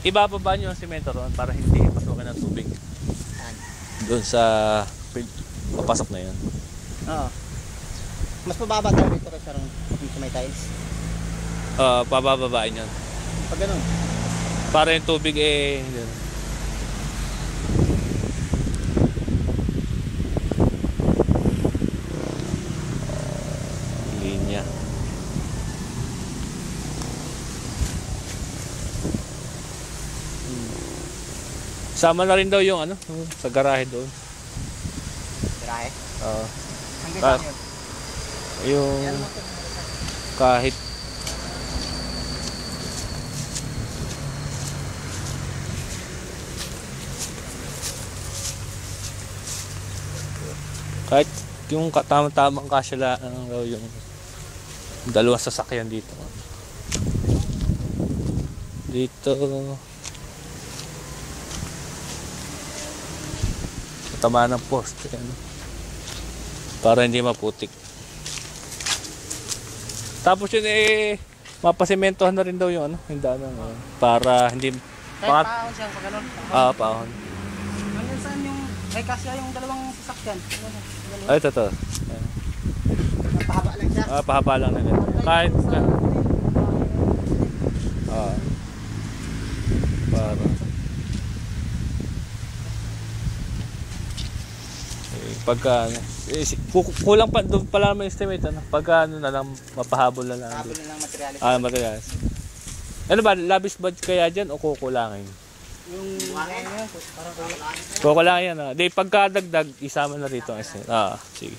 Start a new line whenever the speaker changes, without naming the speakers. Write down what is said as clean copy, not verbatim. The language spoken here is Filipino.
ibababa nyo ang semento ron para hindi pasukin ng tubig. Doon sa papasok na yun.
Oo. Mas mababa tayo dito kasi sa may tiles.
Pabababain yun.
Pag ganun.
Para yung tubig yun. Linya. Sama na rin daw yung sa garahe doon.
Garahe?
Oo.
Hanggang saan yun?
Yung kahit yung tamang kasya lang daw yung dalawang sasakyan dito. Tama ng poste para hindi maputik. Tapos yun mapasimentohan na rin daw yung yung daanan para hindi
kahit paahon siya pag ganun.
Paahon.
Hanggang saan yung may kasya yung dalawang sasakyan?
Ay, ito.
Pahaba lang siya?
Pahaba lang na ganun. Kahit para pagka kulang pa doon pala may estimate pagka na lang mapahabol na lang.
Pahabol na lang materialis.
Materialis. Ano ba, labis ba kaya dyan o kukulangin?
Yung parang
kukulangin yan. Di pagkadagdag isama na rito ang estimate. Sige.